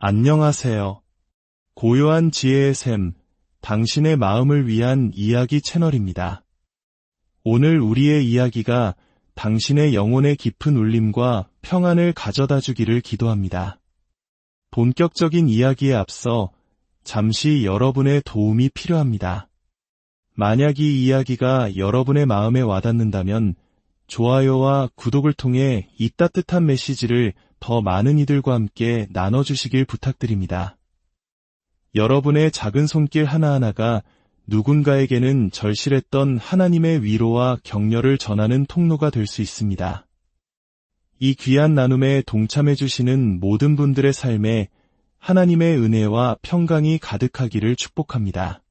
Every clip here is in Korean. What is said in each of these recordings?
안녕하세요. 고요한 지혜의 샘, 당신의 마음을 위한 이야기 채널입니다. 오늘 우리의 이야기가 당신의 영혼의 깊은 울림과 평안을 가져다 주기를 기도합니다. 본격적인 이야기에 앞서 잠시 여러분의 도움이 필요합니다. 만약 이 이야기가 여러분의 마음에 와닿는다면 좋아요와 구독을 통해 이 따뜻한 메시지를 더 많은 이들과 함께 나눠주시길 부탁드립니다. 여러분의 작은 손길 하나하나가 누군가에게는 절실했던 하나님의 위로와 격려를 전하는 통로가 될 수 있습니다. 이 귀한 나눔에 동참해주시는 모든 분들의 삶에 하나님의 은혜와 평강이 가득하기를 축복합니다.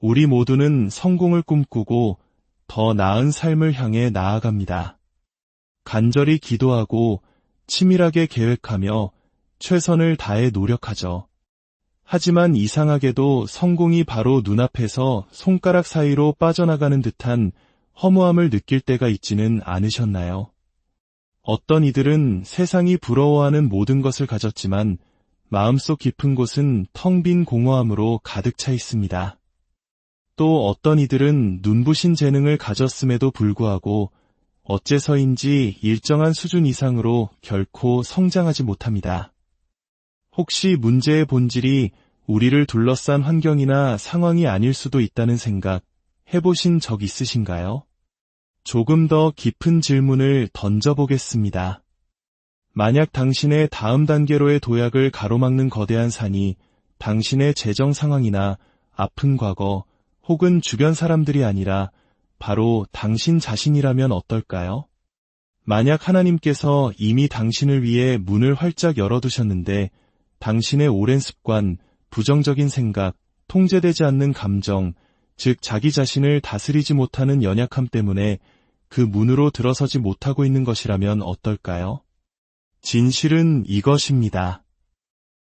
우리 모두는 성공을 꿈꾸고 더 나은 삶을 향해 나아갑니다. 간절히 기도하고 치밀하게 계획하며 최선을 다해 노력하죠. 하지만 이상하게도 성공이 바로 눈앞에서 손가락 사이로 빠져나가는 듯한 허무함을 느낄 때가 있지는 않으셨나요? 어떤 이들은 세상이 부러워하는 모든 것을 가졌지만 마음속 깊은 곳은 텅 빈 공허함으로 가득 차 있습니다. 또 어떤 이들은 눈부신 재능을 가졌음에도 불구하고 어째서인지 일정한 수준 이상으로 결코 성장하지 못합니다. 혹시 문제의 본질이 우리를 둘러싼 환경이나 상황이 아닐 수도 있다는 생각 해보신 적 있으신가요? 조금 더 깊은 질문을 던져보겠습니다. 만약 당신의 다음 단계로의 도약을 가로막는 거대한 산이 당신의 재정 상황이나 아픈 과거 혹은 주변 사람들이 아니라 바로 당신 자신이라면 어떨까요? 만약 하나님께서 이미 당신을 위해 문을 활짝 열어두셨는데 당신의 오랜 습관, 부정적인 생각, 통제되지 않는 감정, 즉 자기 자신을 다스리지 못하는 연약함 때문에 그 문으로 들어서지 못하고 있는 것이라면 어떨까요? 진실은 이것입니다.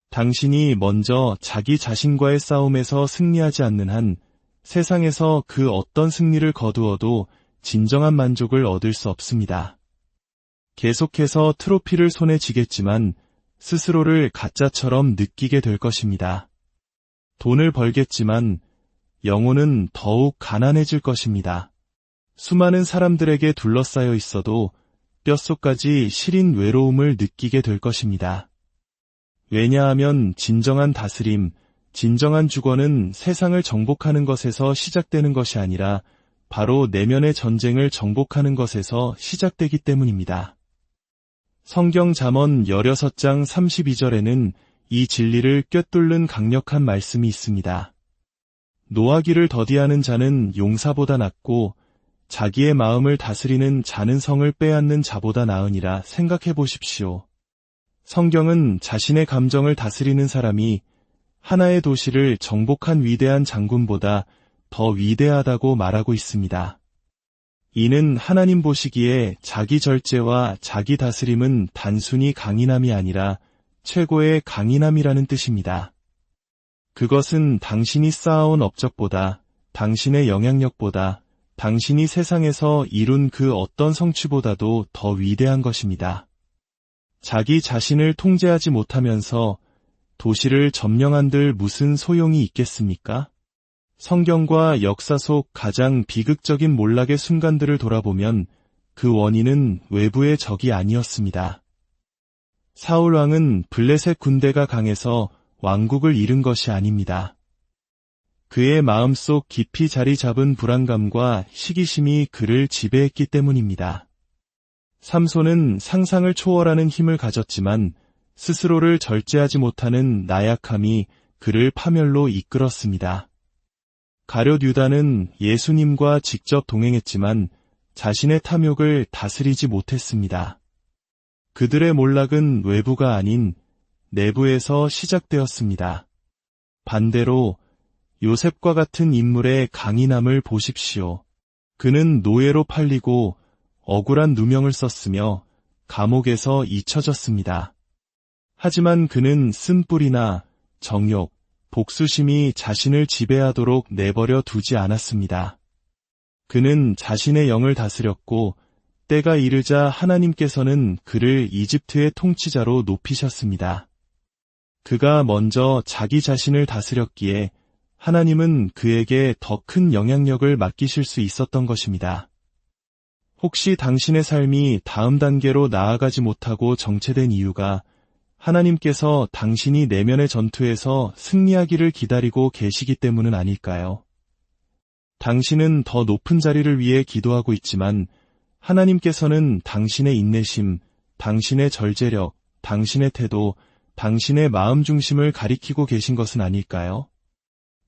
당신이 먼저 자기 자신과의 싸움에서 승리하지 않는 한 세상에서 그 어떤 승리를 거두어도 진정한 만족을 얻을 수 없습니다. 계속해서 트로피를 손에 쥐겠지만 스스로를 가짜처럼 느끼게 될 것입니다. 돈을 벌겠지만 영혼은 더욱 가난해질 것입니다. 수많은 사람들에게 둘러싸여 있어도 뼛속까지 시린 외로움을 느끼게 될 것입니다. 왜냐하면 진정한 다스림, 진정한 주권은 세상을 정복하는 것에서 시작되는 것이 아니라 바로 내면의 전쟁을 정복하는 것에서 시작되기 때문입니다. 성경 잠언 16장 32절에는 이 진리를 꿰뚫는 강력한 말씀이 있습니다. 노하기를 더디하는 자는 용사보다 낫고 자기의 마음을 다스리는 자는 성을 빼앗는 자보다 나으니라 생각해 보십시오. 성경은 자신의 감정을 다스리는 사람이 하나의 도시를 정복한 위대한 장군보다 더 위대하다고 말하고 있습니다. 이는 하나님 보시기에 자기 절제와 자기 다스림은 단순히 강인함이 아니라 최고의 강인함이라는 뜻입니다. 그것은 당신이 쌓아온 업적보다, 당신의 영향력보다, 당신이 세상에서 이룬 그 어떤 성취보다도 더 위대한 것입니다. 자기 자신을 통제하지 못하면서 도시를 점령한들 무슨 소용이 있겠습니까? 성경과 역사 속 가장 비극적인 몰락의 순간들을 돌아보면 그 원인은 외부의 적이 아니었습니다. 사울 왕은 블레셋 군대가 강해서 왕국을 잃은 것이 아닙니다. 그의 마음속 깊이 자리 잡은 불안감과 시기심이 그를 지배했기 때문입니다. 삼손은 상상을 초월하는 힘을 가졌지만 스스로를 절제하지 못하는 나약함이 그를 파멸로 이끌었습니다. 가룟 유다는 예수님과 직접 동행했지만 자신의 탐욕을 다스리지 못했습니다. 그들의 몰락은 외부가 아닌 내부에서 시작되었습니다. 반대로 요셉과 같은 인물의 강인함을 보십시오. 그는 노예로 팔리고 억울한 누명을 썼으며 감옥에서 잊혀졌습니다. 하지만 그는 쓴뿌리나 정욕, 복수심이 자신을 지배하도록 내버려 두지 않았습니다. 그는 자신의 영을 다스렸고 때가 이르자 하나님께서는 그를 이집트의 통치자로 높이셨습니다. 그가 먼저 자기 자신을 다스렸기에 하나님은 그에게 더 큰 영향력을 맡기실 수 있었던 것입니다. 혹시 당신의 삶이 다음 단계로 나아가지 못하고 정체된 이유가 하나님께서 당신이 내면의 전투에서 승리하기를 기다리고 계시기 때문은 아닐까요? 당신은 더 높은 자리를 위해 기도하고 있지만 하나님께서는 당신의 인내심, 당신의 절제력, 당신의 태도, 당신의 마음 중심을 가리키고 계신 것은 아닐까요?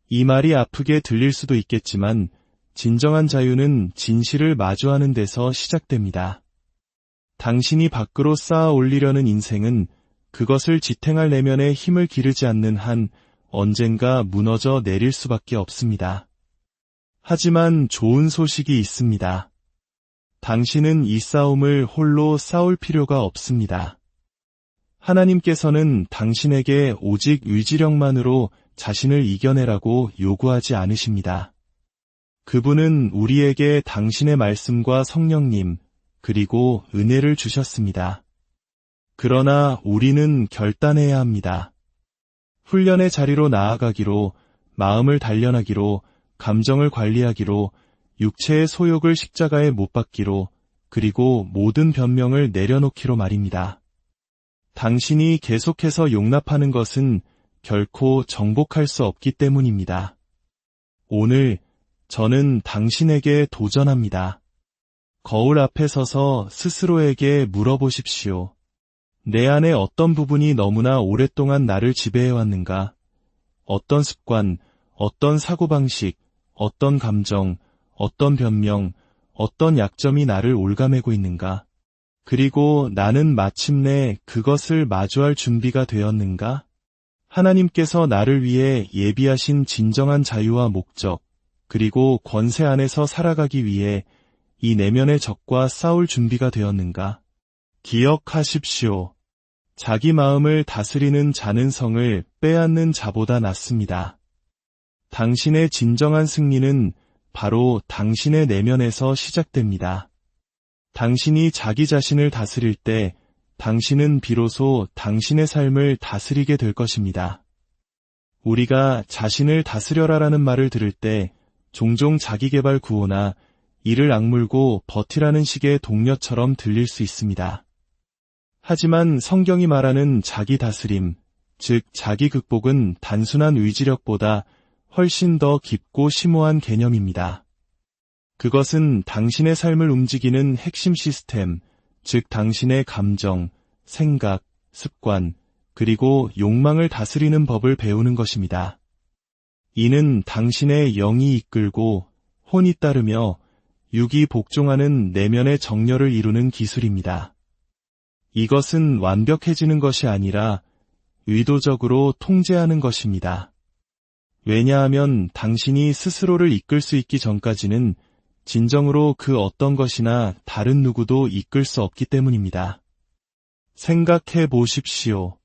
이 말이 아프게 들릴 수도 있겠지만 진정한 자유는 진실을 마주하는 데서 시작됩니다. 당신이 밖으로 쌓아 올리려는 인생은 그것을 지탱할 내면에 힘을 기르지 않는 한 언젠가 무너져 내릴 수밖에 없습니다. 하지만 좋은 소식이 있습니다. 당신은 이 싸움을 홀로 싸울 필요가 없습니다. 하나님께서는 당신에게 오직 의지력만으로 자신을 이겨내라고 요구하지 않으십니다. 그분은 우리에게 당신의 말씀과 성령님, 그리고 은혜를 주셨습니다. 그러나 우리는 결단해야 합니다. 훈련의 자리로 나아가기로, 마음을 단련하기로, 감정을 관리하기로, 육체의 소욕을 십자가에 못 박기로, 그리고 모든 변명을 내려놓기로 말입니다. 당신이 계속해서 용납하는 것은 결코 정복할 수 없기 때문입니다. 오늘 저는 당신에게 도전합니다. 거울 앞에 서서 스스로에게 물어보십시오. 내 안에 어떤 부분이 너무나 오랫동안 나를 지배해왔는가? 어떤 습관, 어떤 사고방식, 어떤 감정, 어떤 변명, 어떤 약점이 나를 올가매고 있는가? 그리고 나는 마침내 그것을 마주할 준비가 되었는가? 하나님께서 나를 위해 예비하신 진정한 자유와 목적, 그리고 권세 안에서 살아가기 위해 이 내면의 적과 싸울 준비가 되었는가? 기억하십시오. 자기 마음을 다스리는 자는 성을 빼앗는 자보다 낫습니다. 당신의 진정한 승리는 바로 당신의 내면에서 시작됩니다. 당신이 자기 자신을 다스릴 때 당신은 비로소 당신의 삶을 다스리게 될 것입니다. 우리가 자신을 다스려라라는 말을 들을 때 종종 자기계발 구호나 이를 악물고 버티라는 식의 동료처럼 들릴 수 있습니다. 하지만 성경이 말하는 자기 다스림, 즉 자기 극복은 단순한 의지력보다 훨씬 더 깊고 심오한 개념입니다. 그것은 당신의 삶을 움직이는 핵심 시스템, 즉 당신의 감정, 생각, 습관, 그리고 욕망을 다스리는 법을 배우는 것입니다. 이는 당신의 영이 이끌고 혼이 따르며 육이 복종하는 내면의 정렬을 이루는 기술입니다. 이것은 완벽해지는 것이 아니라 의도적으로 통제하는 것입니다. 왜냐하면 당신이 스스로를 이끌 수 있기 전까지는 진정으로 그 어떤 것이나 다른 누구도 이끌 수 없기 때문입니다. 생각해 보십시오.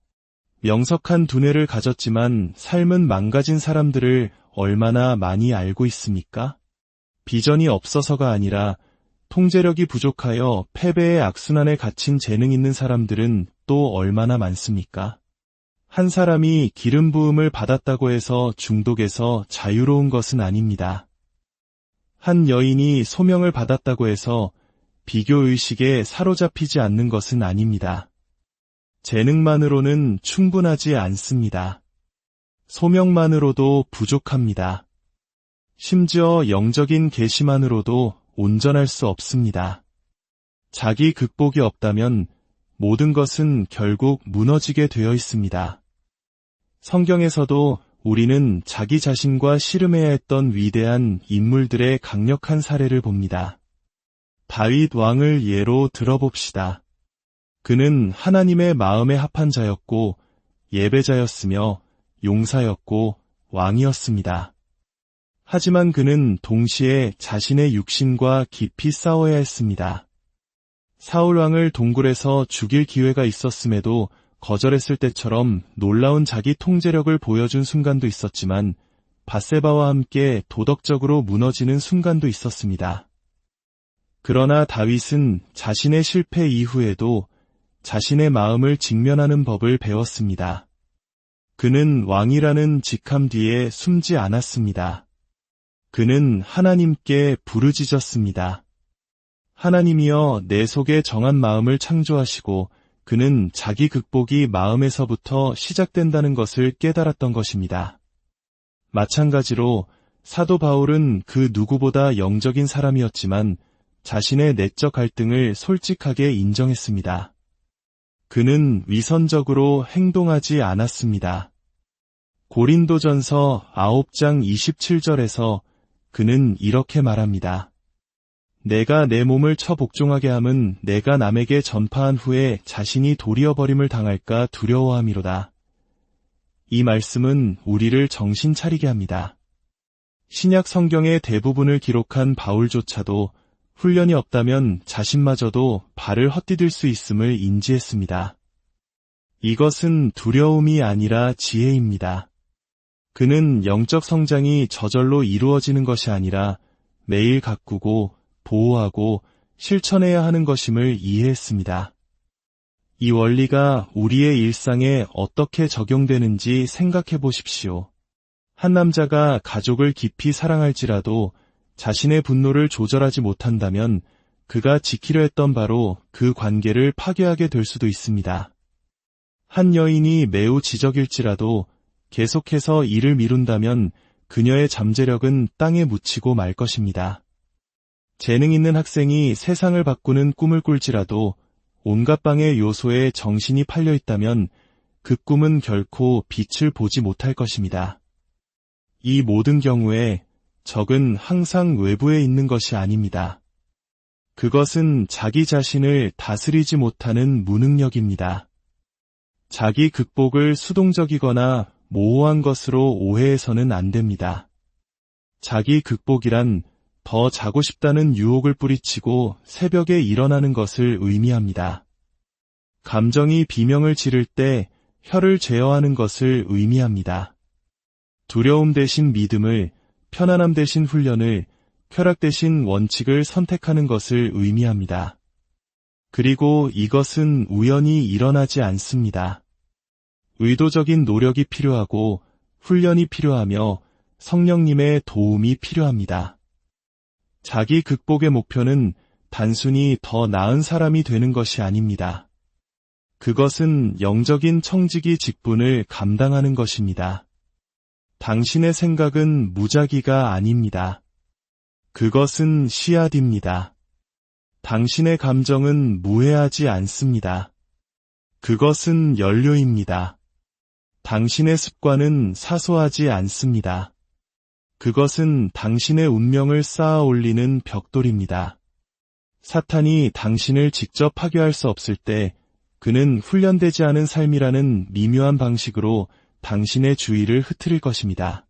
명석한 두뇌를 가졌지만 삶은 망가진 사람들을 얼마나 많이 알고 있습니까? 비전이 없어서가 아니라 통제력이 부족하여 패배의 악순환에 갇힌 재능 있는 사람들은 또 얼마나 많습니까? 한 사람이 기름 부음을 받았다고 해서 중독에서 자유로운 것은 아닙니다. 한 여인이 소명을 받았다고 해서 비교의식에 사로잡히지 않는 것은 아닙니다. 재능만으로는 충분하지 않습니다. 소명만으로도 부족합니다. 심지어 영적인 계시만으로도 온전할 수 없습니다. 자기 극복이 없다면 모든 것은 결국 무너지게 되어 있습니다. 성경에서도 우리는 자기 자신과 씨름해야 했던 위대한 인물들의 강력한 사례를 봅니다. 다윗 왕을 예로 들어봅시다. 그는 하나님의 마음에 합한 자였고 예배자였으며 용사였고 왕이었습니다. 하지만 그는 동시에 자신의 육신과 깊이 싸워야 했습니다. 사울 왕을 동굴에서 죽일 기회가 있었음에도 거절했을 때처럼 놀라운 자기 통제력을 보여준 순간도 있었지만 밧세바와 함께 도덕적으로 무너지는 순간도 있었습니다. 그러나 다윗은 자신의 실패 이후에도 자신의 마음을 직면하는 법을 배웠습니다. 그는 왕이라는 직함 뒤에 숨지 않았습니다. 그는 하나님께 부르짖었습니다. 하나님이여 내 속에 정한 마음을 창조하시고 그는 자기 극복이 마음에서부터 시작된다는 것을 깨달았던 것입니다. 마찬가지로 사도 바울은 그 누구보다 영적인 사람이었지만 자신의 내적 갈등을 솔직하게 인정했습니다. 그는 위선적으로 행동하지 않았습니다. 고린도전서 9장 27절에서 그는 이렇게 말합니다. 내가 내 몸을 처복종하게 함은 내가 남에게 전파한 후에 자신이 도리어버림을 당할까 두려워함이로다. 이 말씀은 우리를 정신 차리게 합니다. 신약 성경의 대부분을 기록한 바울조차도 훈련이 없다면 자신마저도 발을 헛디딜 수 있음을 인지했습니다. 이것은 두려움이 아니라 지혜입니다. 그는 영적 성장이 저절로 이루어지는 것이 아니라 매일 가꾸고 보호하고 실천해야 하는 것임을 이해했습니다. 이 원리가 우리의 일상에 어떻게 적용되는지 생각해 보십시오. 한 남자가 가족을 깊이 사랑할지라도 자신의 분노를 조절하지 못한다면 그가 지키려 했던 바로 그 관계를 파괴하게 될 수도 있습니다. 한 여인이 매우 지적일지라도 계속해서 일을 미룬다면 그녀의 잠재력은 땅에 묻히고 말 것입니다. 재능 있는 학생이 세상을 바꾸는 꿈을 꿀지라도 온갖 방해 요소에 정신이 팔려 있다면 그 꿈은 결코 빛을 보지 못할 것입니다. 이 모든 경우에 적은 항상 외부에 있는 것이 아닙니다. 그것은 자기 자신을 다스리지 못하는 무능력입니다. 자기 극복을 수동적이거나 모호한 것으로 오해해서는 안 됩니다. 자기 극복이란 더 자고 싶다는 유혹을 뿌리치고 새벽에 일어나는 것을 의미합니다. 감정이 비명을 지를 때 혀를 제어하는 것을 의미합니다. 두려움 대신 믿음을, 편안함 대신 훈련을, 쾌락 대신 원칙을 선택하는 것을 의미합니다. 그리고 이것은 우연히 일어나지 않습니다. 의도적인 노력이 필요하고 훈련이 필요하며 성령님의 도움이 필요합니다. 자기 극복의 목표는 단순히 더 나은 사람이 되는 것이 아닙니다. 그것은 영적인 청지기 직분을 감당하는 것입니다. 당신의 생각은 무작위가 아닙니다. 그것은 씨앗입니다. 당신의 감정은 무해하지 않습니다. 그것은 연료입니다. 당신의 습관은 사소하지 않습니다. 그것은 당신의 운명을 쌓아 올리는 벽돌입니다. 사탄이 당신을 직접 파괴할 수 없을 때 그는 훈련되지 않은 삶이라는 미묘한 방식으로 당신의 주의를 흐트릴 것입니다.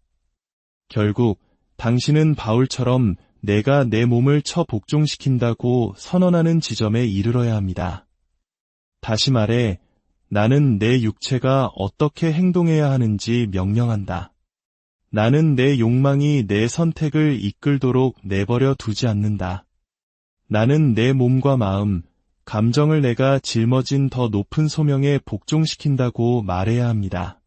결국 당신은 바울처럼 내가 내 몸을 처복종시킨다고 선언하는 지점에 이르러야 합니다. 다시 말해, 나는 내 육체가 어떻게 행동해야 하는지 명령한다. 나는 내 욕망이 내 선택을 이끌도록 내버려 두지 않는다. 나는 내 몸과 마음, 감정을 내가 짊어진 더 높은 소명에 복종시킨다고 말해야 합니다.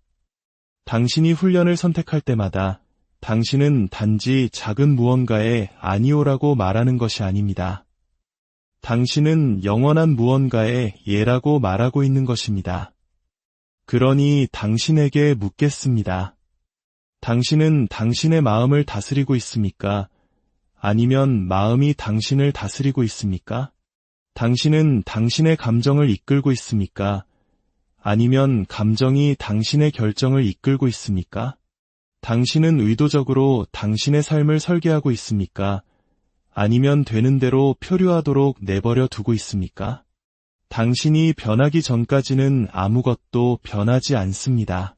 당신이 훈련을 선택할 때마다 당신은 단지 작은 무언가에 아니오라고 말하는 것이 아닙니다. 당신은 영원한 무언가에 예라고 말하고 있는 것입니다. 그러니 당신에게 묻겠습니다. 당신은 당신의 마음을 다스리고 있습니까? 아니면 마음이 당신을 다스리고 있습니까? 당신은 당신의 감정을 이끌고 있습니까? 아니면 감정이 당신의 결정을 이끌고 있습니까? 당신은 의도적으로 당신의 삶을 설계하고 있습니까? 아니면 되는 대로 표류하도록 내버려 두고 있습니까? 당신이 변하기 전까지는 아무것도 변하지 않습니다.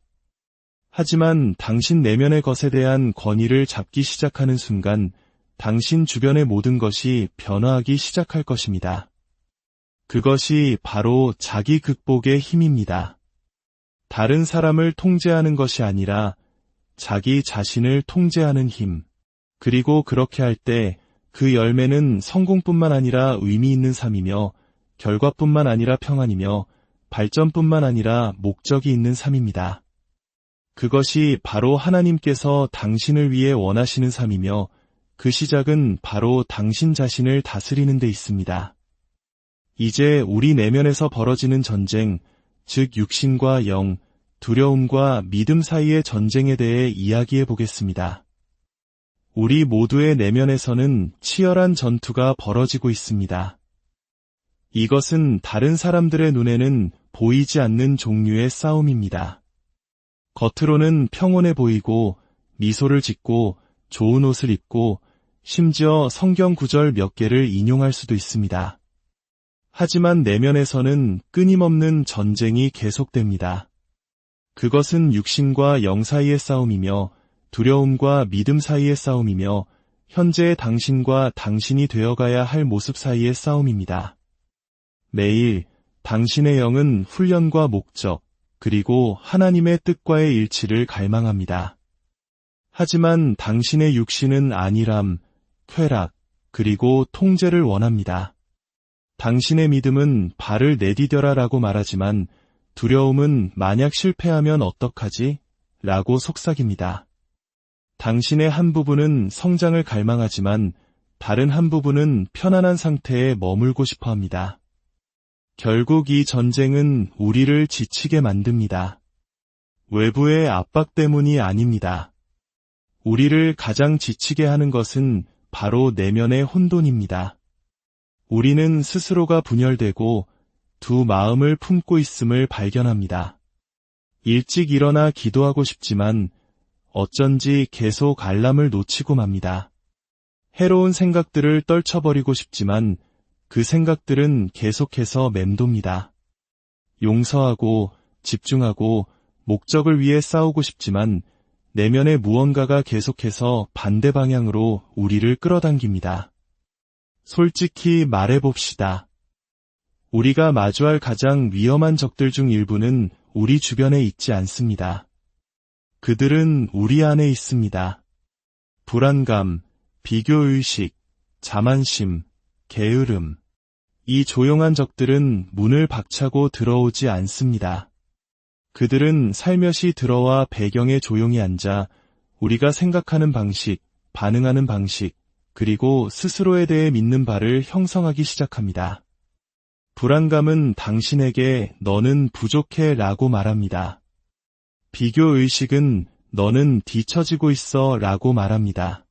하지만 당신 내면의 것에 대한 권위를 잡기 시작하는 순간 당신 주변의 모든 것이 변화하기 시작할 것입니다. 그것이 바로 자기 극복의 힘입니다. 다른 사람을 통제하는 것이 아니라 자기 자신을 통제하는 힘. 그리고 그렇게 할 때 그 열매는 성공뿐만 아니라 의미 있는 삶이며 결과뿐만 아니라 평안이며 발전뿐만 아니라 목적이 있는 삶입니다. 그것이 바로 하나님께서 당신을 위해 원하시는 삶이며 그 시작은 바로 당신 자신을 다스리는 데 있습니다. 이제 우리 내면에서 벌어지는 전쟁, 즉 육신과 영, 두려움과 믿음 사이의 전쟁에 대해 이야기해 보겠습니다. 우리 모두의 내면에서는 치열한 전투가 벌어지고 있습니다. 이것은 다른 사람들의 눈에는 보이지 않는 종류의 싸움입니다. 겉으로는 평온해 보이고 미소를 짓고 좋은 옷을 입고 심지어 성경 구절 몇 개를 인용할 수도 있습니다. 하지만 내면에서는 끊임없는 전쟁이 계속됩니다. 그것은 육신과 영 사이의 싸움이며 두려움과 믿음 사이의 싸움이며 현재의 당신과 당신이 되어가야 할 모습 사이의 싸움입니다. 매일 당신의 영은 훈련과 목적, 그리고 하나님의 뜻과의 일치를 갈망합니다. 하지만 당신의 육신은 안일함, 쾌락, 그리고 통제를 원합니다. 당신의 믿음은 발을 내디뎌라 라고 말하지만 두려움은 만약 실패하면 어떡하지? 라고 속삭입니다. 당신의 한 부분은 성장을 갈망하지만 다른 한 부분은 편안한 상태에 머물고 싶어 합니다. 결국 이 전쟁은 우리를 지치게 만듭니다. 외부의 압박 때문이 아닙니다. 우리를 가장 지치게 하는 것은 바로 내면의 혼돈입니다. 우리는 스스로가 분열되고 두 마음을 품고 있음을 발견합니다. 일찍 일어나 기도하고 싶지만 어쩐지 계속 알람을 놓치고 맙니다. 해로운 생각들을 떨쳐버리고 싶지만 그 생각들은 계속해서 맴돕니다. 용서하고 집중하고 목적을 위해 싸우고 싶지만 내면의 무언가가 계속해서 반대 방향으로 우리를 끌어당깁니다. 솔직히 말해봅시다. 우리가 마주할 가장 위험한 적들 중 일부는 우리 주변에 있지 않습니다. 그들은 우리 안에 있습니다. 불안감, 비교의식, 자만심, 게으름. 이 조용한 적들은 문을 박차고 들어오지 않습니다. 그들은 살며시 들어와 배경에 조용히 앉아 우리가 생각하는 방식, 반응하는 방식, 그리고 스스로에 대해 믿는 바를 형성하기 시작합니다. 불안감은 당신에게 너는 부족해 라고 말합니다. 비교의식은 너는 뒤처지고 있어 라고 말합니다.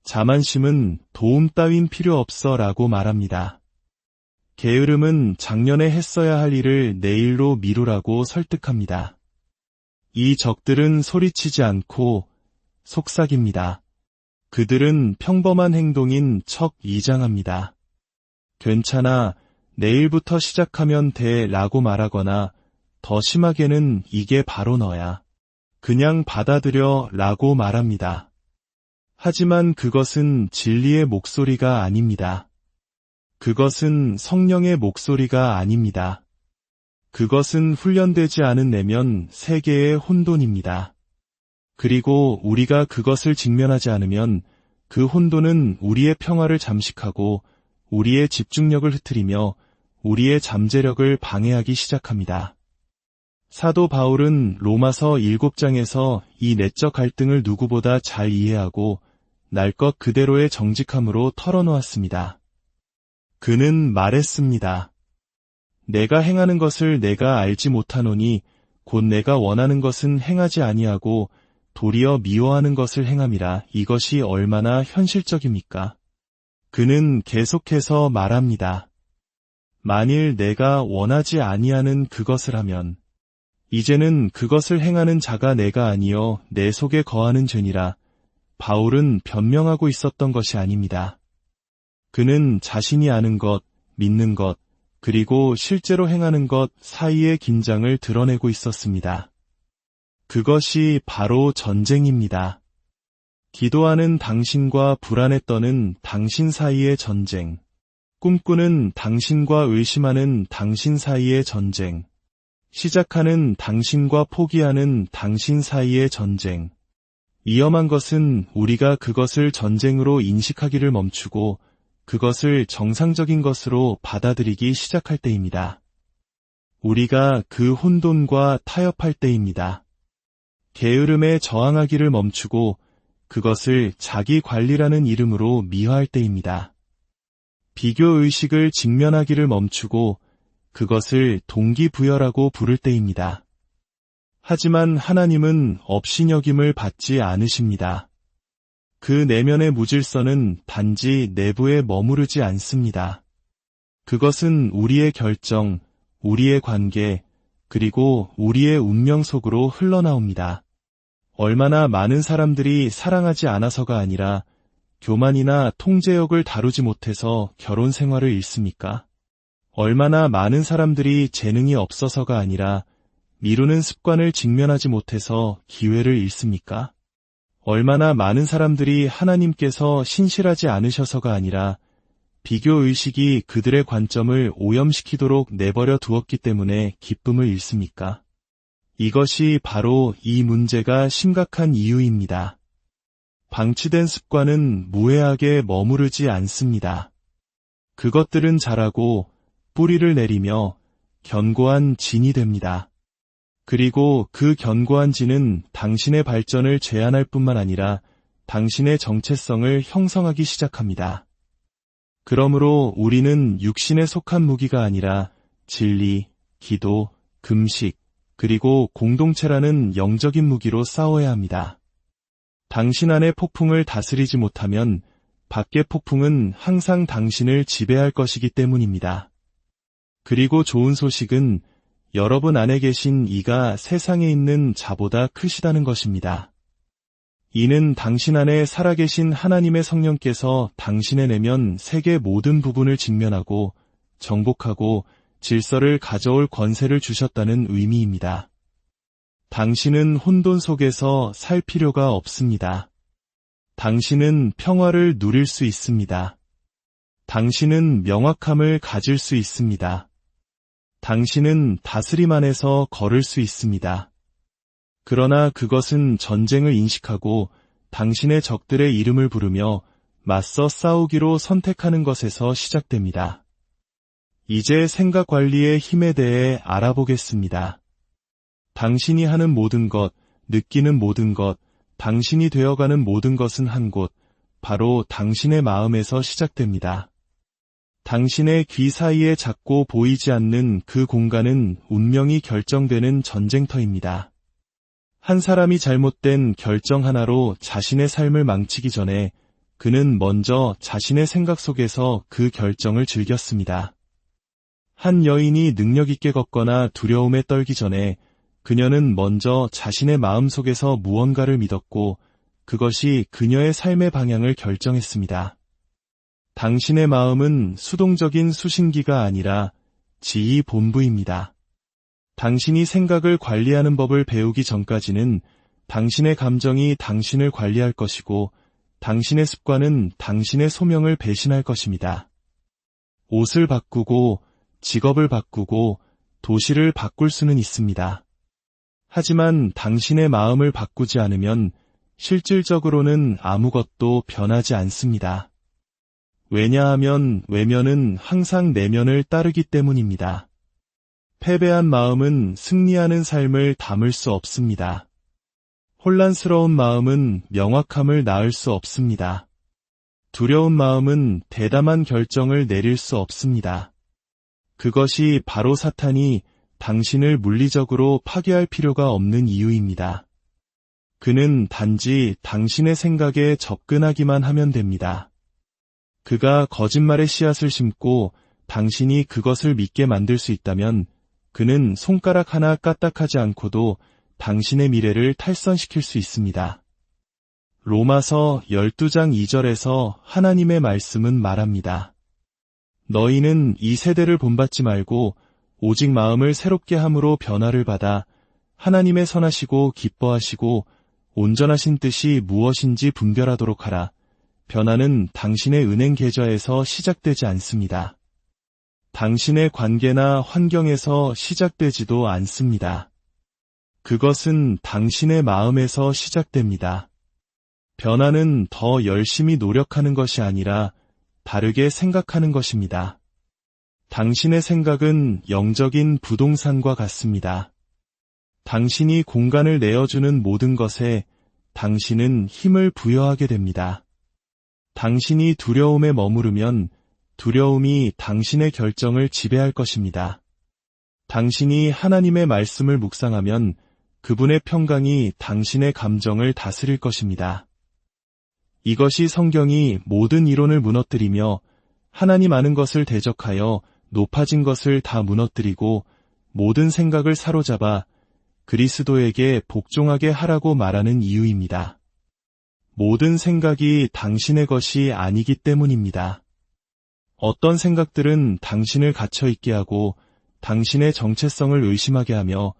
자만심은 도움 따윈 필요 없어 라고 말합니다. 게으름은 작년에 했어야 할 일을 내일로 미루라고 설득합니다. 이 적들은 소리치지 않고 속삭입니다. 그들은 평범한 행동인 척 이장합니다. 괜찮아, 내일부터 시작하면 돼 라고 말하거나 더 심하게는 이게 바로 너야. 그냥 받아들여 라고 말합니다. 하지만 그것은 진리의 목소리가 아닙니다. 그것은 성령의 목소리가 아닙니다. 그것은 훈련되지 않은 내면 세계의 혼돈입니다. 그리고 우리가 그것을 직면하지 않으면 그 혼돈은 우리의 평화를 잠식하고 우리의 집중력을 흐트리며 우리의 잠재력을 방해하기 시작합니다. 사도 바울은 로마서 7장에서 이 내적 갈등을 누구보다 잘 이해하고 날 것 그대로의 정직함으로 털어놓았습니다. 그는 말했습니다. 내가 행하는 것을 내가 알지 못하노니 곧 내가 원하는 것은 행하지 아니하고 도리어 미워하는 것을 행함이라. 이것이 얼마나 현실적입니까? 그는 계속해서 말합니다. 만일 내가 원하지 아니하는 그것을 하면 이제는 그것을 행하는 자가 내가 아니요 내 속에 거하는 죄니라. 바울은 변명하고 있었던 것이 아닙니다. 그는 자신이 아는 것, 믿는 것, 그리고 실제로 행하는 것 사이의 긴장을 드러내고 있었습니다. 그것이 바로 전쟁입니다. 기도하는 당신과 불안에 떠는 당신 사이의 전쟁, 꿈꾸는 당신과 의심하는 당신 사이의 전쟁, 시작하는 당신과 포기하는 당신 사이의 전쟁. 위험한 것은 우리가 그것을 전쟁으로 인식하기를 멈추고 그것을 정상적인 것으로 받아들이기 시작할 때입니다. 우리가 그 혼돈과 타협할 때입니다. 게으름에 저항하기를 멈추고 그것을 자기 관리라는 이름으로 미화할 때입니다. 비교의식을 직면하기를 멈추고 그것을 동기부여라고 부를 때입니다. 하지만 하나님은 업신여김을 받지 않으십니다. 그 내면의 무질서는 단지 내부에 머무르지 않습니다. 그것은 우리의 결정, 우리의 관계, 그리고 우리의 운명 속으로 흘러나옵니다. 얼마나 많은 사람들이 사랑하지 않아서가 아니라 교만이나 통제욕을 다루지 못해서 결혼 생활을 잃습니까? 얼마나 많은 사람들이 재능이 없어서가 아니라 미루는 습관을 직면하지 못해서 기회를 잃습니까? 얼마나 많은 사람들이 하나님께서 신실하지 않으셔서가 아니라 비교의식이 그들의 관점을 오염시키도록 내버려 두었기 때문에 기쁨을 잃습니까? 이것이 바로 이 문제가 심각한 이유입니다. 방치된 습관은 무해하게 머무르지 않습니다. 그것들은 자라고 뿌리를 내리며 견고한 진이 됩니다. 그리고 그 견고한 진은 당신의 발전을 제한할 뿐만 아니라 당신의 정체성을 형성하기 시작합니다. 그러므로 우리는 육신에 속한 무기가 아니라 진리, 기도, 금식, 그리고 공동체라는 영적인 무기로 싸워야 합니다. 당신 안의 폭풍을 다스리지 못하면 밖의 폭풍은 항상 당신을 지배할 것이기 때문입니다. 그리고 좋은 소식은 여러분 안에 계신 이가 세상에 있는 자보다 크시다는 것입니다. 이는 당신 안에 살아계신 하나님의 성령께서 당신의 내면 세계 모든 부분을 직면하고 정복하고 질서를 가져올 권세를 주셨다는 의미입니다. 당신은 혼돈 속에서 살 필요가 없습니다. 당신은 평화를 누릴 수 있습니다. 당신은 명확함을 가질 수 있습니다. 당신은 다스림 안에서 걸을 수 있습니다. 그러나 그것은 전쟁을 인식하고 당신의 적들의 이름을 부르며 맞서 싸우기로 선택하는 것에서 시작됩니다. 이제 생각 관리의 힘에 대해 알아보겠습니다. 당신이 하는 모든 것, 느끼는 모든 것, 당신이 되어가는 모든 것은 한 곳, 바로 당신의 마음에서 시작됩니다. 당신의 귀 사이에 작고 보이지 않는 그 공간은 운명이 결정되는 전쟁터입니다. 한 사람이 잘못된 결정 하나로 자신의 삶을 망치기 전에 그는 먼저 자신의 생각 속에서 그 결정을 즐겼습니다. 한 여인이 능력 있게 걷거나 두려움에 떨기 전에 그녀는 먼저 자신의 마음 속에서 무언가를 믿었고 그것이 그녀의 삶의 방향을 결정했습니다. 당신의 마음은 수동적인 수신기가 아니라 지휘 본부입니다. 당신이 생각을 관리하는 법을 배우기 전까지는 당신의 감정이 당신을 관리할 것이고 당신의 습관은 당신의 소명을 배신할 것입니다. 옷을 바꾸고 직업을 바꾸고 도시를 바꿀 수는 있습니다. 하지만 당신의 마음을 바꾸지 않으면 실질적으로는 아무것도 변하지 않습니다. 왜냐하면 외면은 항상 내면을 따르기 때문입니다. 패배한 마음은 승리하는 삶을 담을 수 없습니다. 혼란스러운 마음은 명확함을 낳을 수 없습니다. 두려운 마음은 대담한 결정을 내릴 수 없습니다. 그것이 바로 사탄이 당신을 물리적으로 파괴할 필요가 없는 이유입니다. 그는 단지 당신의 생각에 접근하기만 하면 됩니다. 그가 거짓말의 씨앗을 심고 당신이 그것을 믿게 만들 수 있다면 그는 손가락 하나 까딱하지 않고도 당신의 미래를 탈선시킬 수 있습니다. 로마서 12장 2절에서 하나님의 말씀은 말합니다. 너희는 이 세대를 본받지 말고 오직 마음을 새롭게 함으로 변화를 받아 하나님의 선하시고 기뻐하시고 온전하신 뜻이 무엇인지 분별하도록 하라. 변화는 당신의 은행 계좌에서 시작되지 않습니다. 당신의 관계나 환경에서 시작되지도 않습니다. 그것은 당신의 마음에서 시작됩니다. 변화는 더 열심히 노력하는 것이 아니라 다르게 생각하는 것입니다. 당신의 생각은 영적인 부동산과 같습니다. 당신이 공간을 내어주는 모든 것에 당신은 힘을 부여하게 됩니다. 당신이 두려움에 머무르면 두려움이 당신의 결정을 지배할 것입니다. 당신이 하나님의 말씀을 묵상하면 그분의 평강이 당신의 감정을 다스릴 것입니다. 이것이 성경이 모든 이론을 무너뜨리며 하나님 아는 것을 대적하여 높아진 것을 다 무너뜨리고 모든 생각을 사로잡아 그리스도에게 복종하게 하라고 말하는 이유입니다. 모든 생각이 당신의 것이 아니기 때문입니다. 어떤 생각들은 당신을 갇혀있게 하고 당신의 정체성을 의심하게 하며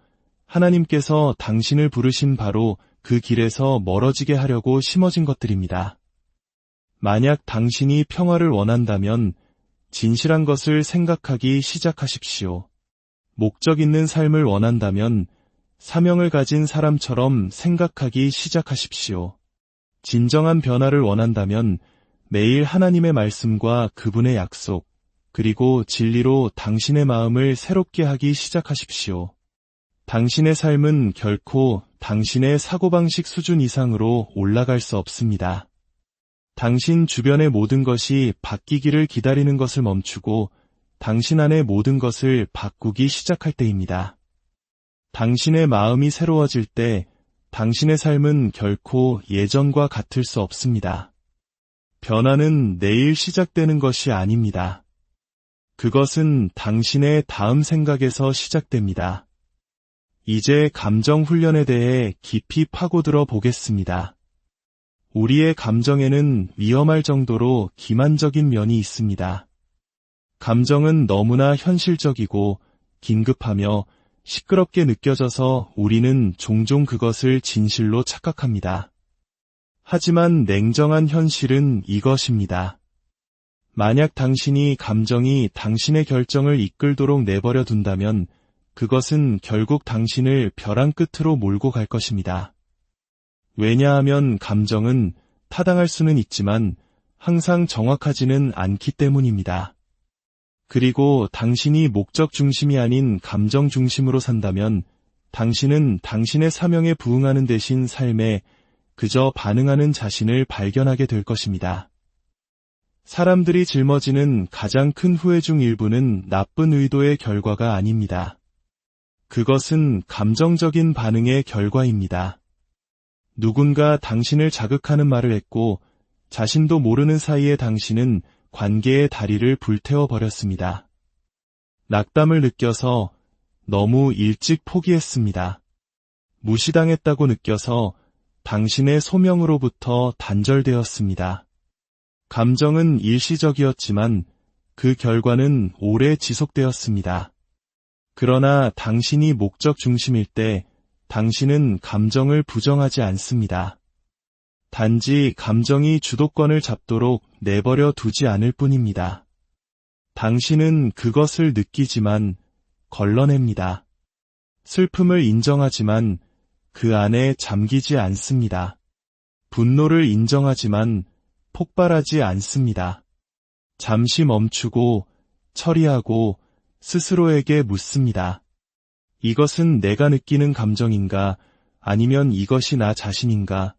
하나님께서 당신을 부르신 바로 그 길에서 멀어지게 하려고 심어진 것들입니다. 만약 당신이 평화를 원한다면 진실한 것을 생각하기 시작하십시오. 목적 있는 삶을 원한다면 사명을 가진 사람처럼 생각하기 시작하십시오. 진정한 변화를 원한다면 매일 하나님의 말씀과 그분의 약속, 그리고 진리로 당신의 마음을 새롭게 하기 시작하십시오. 당신의 삶은 결코 당신의 사고방식 수준 이상으로 올라갈 수 없습니다. 당신 주변의 모든 것이 바뀌기를 기다리는 것을 멈추고 당신 안의 모든 것을 바꾸기 시작할 때입니다. 당신의 마음이 새로워질 때 당신의 삶은 결코 예전과 같을 수 없습니다. 변화는 내일 시작되는 것이 아닙니다. 그것은 당신의 다음 생각에서 시작됩니다. 이제 감정 훈련에 대해 깊이 파고들어 보겠습니다. 우리의 감정에는 위험할 정도로 기만적인 면이 있습니다. 감정은 너무나 현실적이고 긴급하며 시끄럽게 느껴져서 우리는 종종 그것을 진실로 착각합니다. 하지만 냉정한 현실은 이것입니다. 만약 당신이 감정이 당신의 결정을 이끌도록 내버려 둔다면 그것은 결국 당신을 벼랑 끝으로 몰고 갈 것입니다. 왜냐하면 감정은 타당할 수는 있지만 항상 정확하지는 않기 때문입니다. 그리고 당신이 목적 중심이 아닌 감정 중심으로 산다면 당신은 당신의 사명에 부응하는 대신 삶에 그저 반응하는 자신을 발견하게 될 것입니다. 사람들이 짊어지는 가장 큰 후회 중 일부는 나쁜 의도의 결과가 아닙니다. 그것은 감정적인 반응의 결과입니다. 누군가 당신을 자극하는 말을 했고 자신도 모르는 사이에 당신은 관계의 다리를 불태워 버렸습니다. 낙담을 느껴서 너무 일찍 포기했습니다. 무시당했다고 느껴서 당신의 소명으로부터 단절되었습니다. 감정은 일시적이었지만 그 결과는 오래 지속되었습니다. 그러나 당신이 목적 중심일 때 당신은 감정을 부정하지 않습니다. 단지 감정이 주도권을 잡도록 내버려 두지 않을 뿐입니다. 당신은 그것을 느끼지만 걸러냅니다. 슬픔을 인정하지만 그 안에 잠기지 않습니다. 분노를 인정하지만 폭발하지 않습니다. 잠시 멈추고 처리하고 스스로에게 묻습니다. 이것은 내가 느끼는 감정인가? 아니면 이것이 나 자신인가?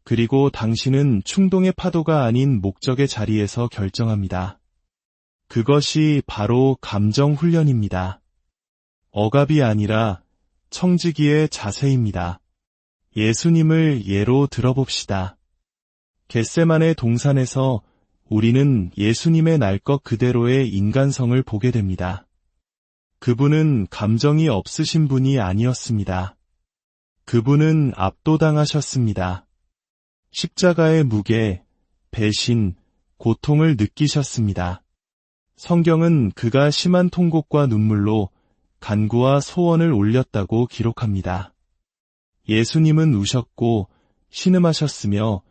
그리고 당신은 충동의 파도가 아닌 목적의 자리에서 결정합니다. 그것이 바로 감정 훈련입니다. 억압이 아니라 청지기의 자세입니다. 예수님을 예로 들어봅시다. 겟세마네 동산에서 우리는 예수님의 날 것 그대로의 인간성을 보게 됩니다. 그분은 감정이 없으신 분이 아니었습니다. 그분은 압도당하셨습니다. 십자가의 무게, 배신, 고통을 느끼셨습니다. 성경은 그가 심한 통곡과 눈물로 간구와 소원을 올렸다고 기록합니다. 예수님은 우셨고 신음하셨으며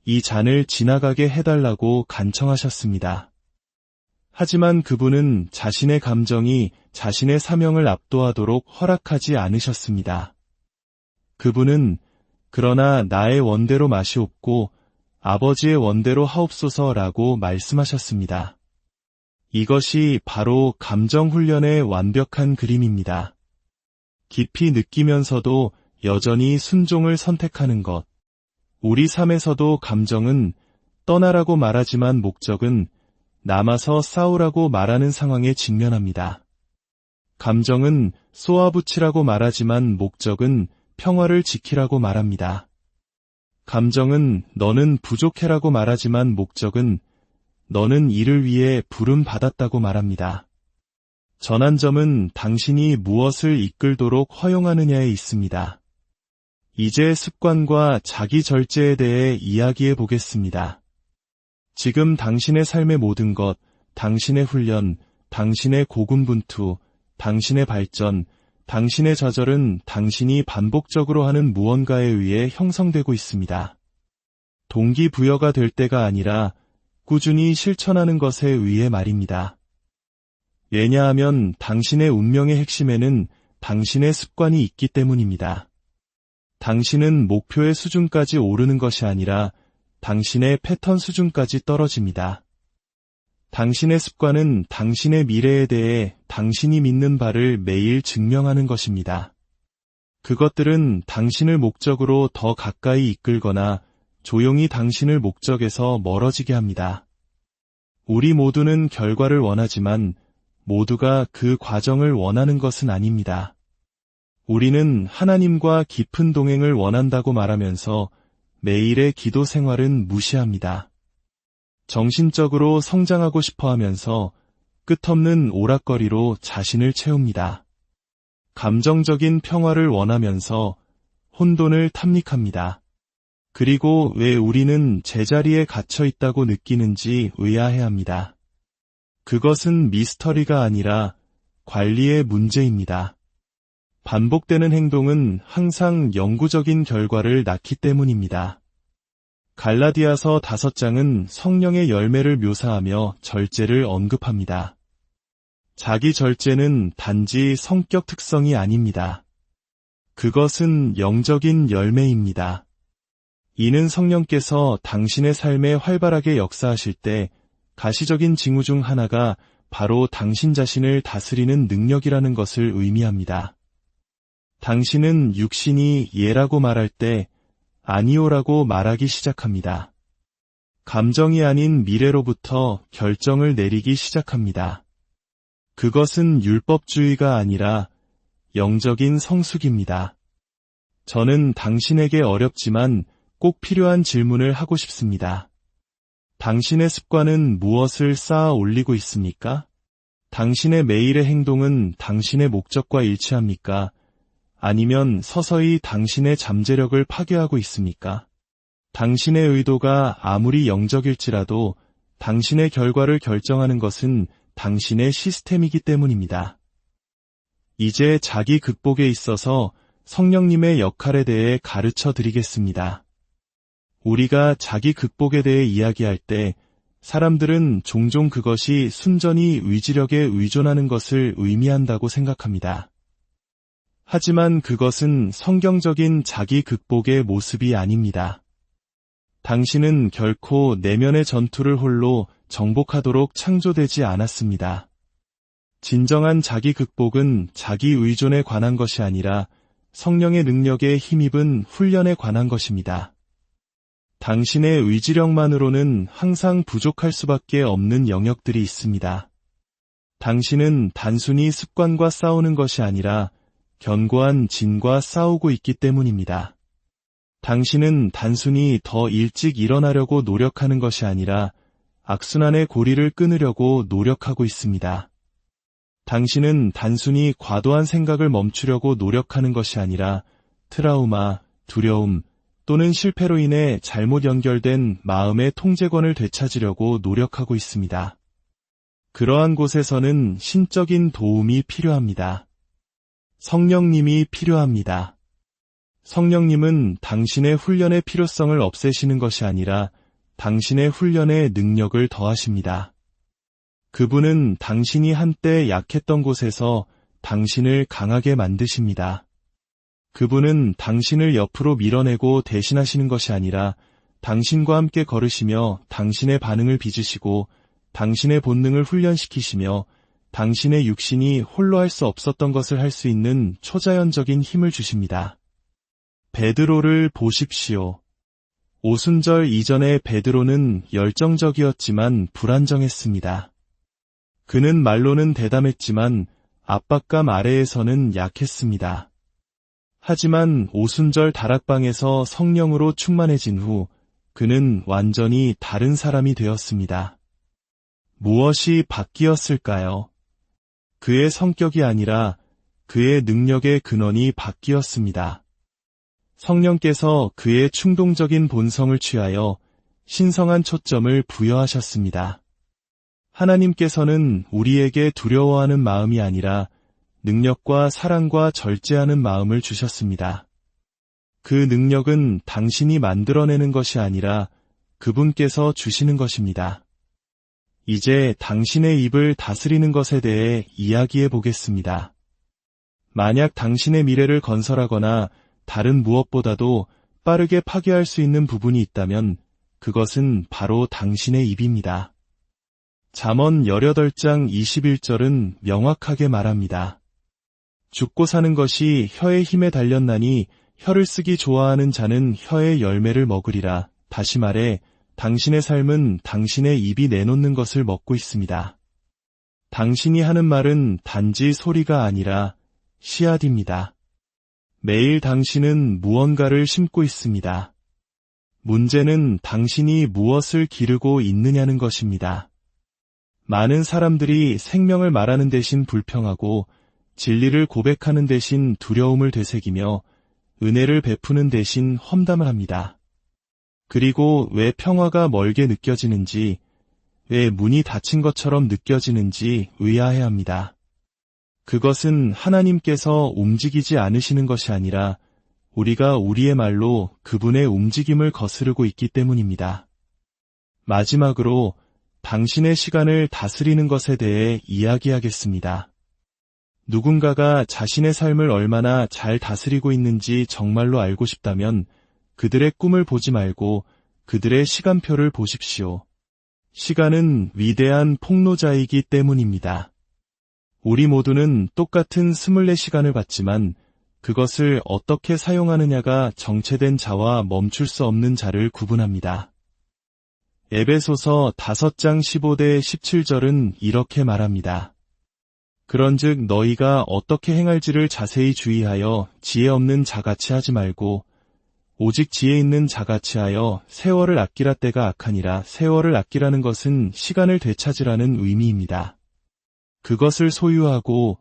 이 잔을 지나가게 해달라고 간청하셨습니다. 하지만 그분은 자신의 감정이 자신의 사명을 압도하도록 허락하지 않으셨습니다. 그분은 그러나 나의 원대로 마시옵고 아버지의 원대로 하옵소서라고 말씀하셨습니다. 이것이 바로 감정 훈련의 완벽한 그림입니다. 깊이 느끼면서도 여전히 순종을 선택하는 것. 우리 삶에서도 감정은 떠나라고 말하지만 목적은 남아서 싸우라고 말하는 상황에 직면합니다. 감정은 쏘아붙이라고 말하지만 목적은 평화를 지키라고 말합니다. 감정은 너는 부족해라고 말하지만 목적은 너는 이를 위해 부름받았다고 말합니다. 전환점은 당신이 무엇을 이끌도록 허용하느냐에 있습니다. 이제 습관과 자기 절제에 대해 이야기해 보겠습니다. 지금 당신의 삶의 모든 것, 당신의 훈련, 당신의 고군분투, 당신의 발전, 당신의 좌절은 당신이 반복적으로 하는 무언가에 의해 형성되고 있습니다. 동기부여가 될 때가 아니라 꾸준히 실천하는 것에 의해 말입니다. 왜냐하면 당신의 운명의 핵심에는 당신의 습관이 있기 때문입니다. 당신은 목표의 수준까지 오르는 것이 아니라 당신의 패턴 수준까지 떨어집니다. 당신의 습관은 당신의 미래에 대해 당신이 믿는 바를 매일 증명하는 것입니다. 그것들은 당신을 목적으로 더 가까이 이끌거나 조용히 당신을 목적에서 멀어지게 합니다. 우리 모두는 결과를 원하지만 모두가 그 과정을 원하는 것은 아닙니다. 우리는 하나님과 깊은 동행을 원한다고 말하면서 매일의 기도 생활은 무시합니다. 정신적으로 성장하고 싶어 하면서 끝없는 오락거리로 자신을 채웁니다. 감정적인 평화를 원하면서 혼돈을 탐닉합니다. 그리고 왜 우리는 제자리에 갇혀 있다고 느끼는지 의아해합니다. 그것은 미스터리가 아니라 관리의 문제입니다. 반복되는 행동은 항상 영구적인 결과를 낳기 때문입니다. 갈라디아서 5장은 성령의 열매를 묘사하며 절제를 언급합니다. 자기 절제는 단지 성격 특성이 아닙니다. 그것은 영적인 열매입니다. 이는 성령께서 당신의 삶에 활발하게 역사하실 때 가시적인 징후 중 하나가 바로 당신 자신을 다스리는 능력이라는 것을 의미합니다. 당신은 육신이 예라고 말할 때 아니오라고 말하기 시작합니다. 감정이 아닌 미래로부터 결정을 내리기 시작합니다. 그것은 율법주의가 아니라 영적인 성숙입니다. 저는 당신에게 어렵지만 꼭 필요한 질문을 하고 싶습니다. 당신의 습관은 무엇을 쌓아 올리고 있습니까? 당신의 매일의 행동은 당신의 목적과 일치합니까? 아니면 서서히 당신의 잠재력을 파괴하고 있습니까? 당신의 의도가 아무리 영적일지라도 당신의 결과를 결정하는 것은 당신의 시스템이기 때문입니다. 이제 자기 극복에 있어서 성령님의 역할에 대해 가르쳐 드리겠습니다. 우리가 자기 극복에 대해 이야기할 때 사람들은 종종 그것이 순전히 의지력에 의존하는 것을 의미한다고 생각합니다. 하지만 그것은 성경적인 자기 극복의 모습이 아닙니다. 당신은 결코 내면의 전투를 홀로 정복하도록 창조되지 않았습니다. 진정한 자기 극복은 자기 의존에 관한 것이 아니라 성령의 능력에 힘입은 훈련에 관한 것입니다. 당신의 의지력만으로는 항상 부족할 수밖에 없는 영역들이 있습니다. 당신은 단순히 습관과 싸우는 것이 아니라 견고한 진과 싸우고 있기 때문입니다. 당신은 단순히 더 일찍 일어나려고 노력하는 것이 아니라 악순환의 고리를 끊으려고 노력하고 있습니다. 당신은 단순히 과도한 생각을 멈추려고 노력하는 것이 아니라 트라우마, 두려움 또는 실패로 인해 잘못 연결된 마음의 통제권을 되찾으려고 노력하고 있습니다. 그러한 곳에서는 신적인 도움이 필요합니다. 성령님이 필요합니다. 성령님은 당신의 훈련의 필요성을 없애시는 것이 아니라 당신의 훈련의 능력을 더하십니다. 그분은 당신이 한때 약했던 곳에서 당신을 강하게 만드십니다. 그분은 당신을 옆으로 밀어내고 대신하시는 것이 아니라 당신과 함께 걸으시며 당신의 반응을 빚으시고 당신의 본능을 훈련시키시며 당신의 육신이 홀로 할 수 없었던 것을 할 수 있는 초자연적인 힘을 주십니다. 베드로를 보십시오. 오순절 이전에 베드로는 열정적이었지만 불안정했습니다. 그는 말로는 대담했지만 압박감 아래에서는 약했습니다. 하지만 오순절 다락방에서 성령으로 충만해진 후 그는 완전히 다른 사람이 되었습니다. 무엇이 바뀌었을까요? 그의 성격이 아니라 그의 능력의 근원이 바뀌었습니다. 성령께서 그의 충동적인 본성을 취하여 신성한 초점을 부여하셨습니다. 하나님께서는 우리에게 두려워하는 마음이 아니라 능력과 사랑과 절제하는 마음을 주셨습니다. 그 능력은 당신이 만들어내는 것이 아니라 그분께서 주시는 것입니다. 이제 당신의 입을 다스리는 것에 대해 이야기해 보겠습니다. 만약 당신의 미래를 건설하거나 다른 무엇보다도 빠르게 파괴할 수 있는 부분이 있다면 그것은 바로 당신의 입입니다. 잠언 18장 21절은 명확하게 말합니다. 죽고 사는 것이 혀의 힘에 달렸나니 혀를 쓰기 좋아하는 자는 혀의 열매를 먹으리라. 다시 말해 당신의 삶은 당신의 입이 내놓는 것을 먹고 있습니다. 당신이 하는 말은 단지 소리가 아니라 씨앗입니다. 매일 당신은 무언가를 심고 있습니다. 문제는 당신이 무엇을 기르고 있느냐는 것입니다. 많은 사람들이 생명을 말하는 대신 불평하고 진리를 고백하는 대신 두려움을 되새기며 은혜를 베푸는 대신 험담을 합니다. 그리고 왜 평화가 멀게 느껴지는지, 왜 문이 닫힌 것처럼 느껴지는지 의아해합니다. 그것은 하나님께서 움직이지 않으시는 것이 아니라 우리가 우리의 말로 그분의 움직임을 거스르고 있기 때문입니다. 마지막으로 당신의 시간을 다스리는 것에 대해 이야기하겠습니다. 누군가가 자신의 삶을 얼마나 잘 다스리고 있는지 정말로 알고 싶다면 그들의 꿈을 보지 말고 그들의 시간표를 보십시오. 시간은 위대한 폭로자이기 때문입니다. 우리 모두는 똑같은 24시간을 받지만 그것을 어떻게 사용하느냐가 정체된 자와 멈출 수 없는 자를 구분합니다. 에베소서 5장 15대 17절은 이렇게 말합니다. 그런즉 너희가 어떻게 행할지를 자세히 주의하여 지혜 없는 자같이 하지 말고 오직 지혜 있는 자같이 하여 세월을 아끼라. 때가 악하니라. 세월을 아끼라는 것은 시간을 되찾으라는 의미입니다. 그것을 소유하고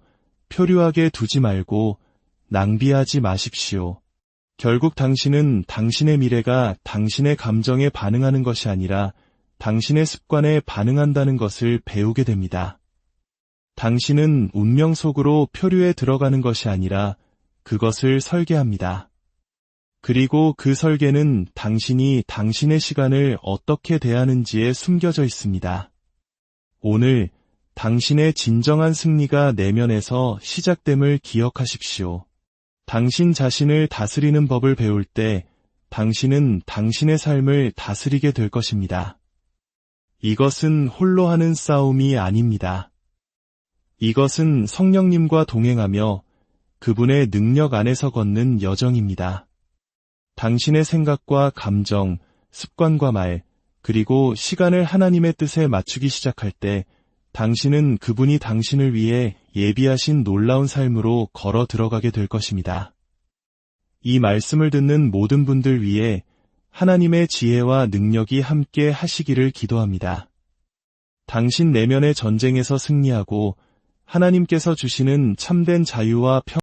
표류하게 두지 말고 낭비하지 마십시오. 결국 당신은 당신의 미래가 당신의 감정에 반응하는 것이 아니라 당신의 습관에 반응한다는 것을 배우게 됩니다. 당신은 운명 속으로 표류에 들어가는 것이 아니라 그것을 설계합니다. 그리고 그 설계는 당신이 당신의 시간을 어떻게 대하는지에 숨겨져 있습니다. 오늘 당신의 진정한 승리가 내면에서 시작됨을 기억하십시오. 당신 자신을 다스리는 법을 배울 때 당신은 당신의 삶을 다스리게 될 것입니다. 이것은 홀로 하는 싸움이 아닙니다. 이것은 성령님과 동행하며 그분의 능력 안에서 걷는 여정입니다. 당신의 생각과 감정, 습관과 말, 그리고 시간을 하나님의 뜻에 맞추기 시작할 때 당신은 그분이 당신을 위해 예비하신 놀라운 삶으로 걸어 들어가게 될 것입니다. 이 말씀을 듣는 모든 분들 위해 하나님의 지혜와 능력이 함께 하시기를 기도합니다. 당신 내면의 전쟁에서 승리하고 하나님께서 주시는 참된 자유와 평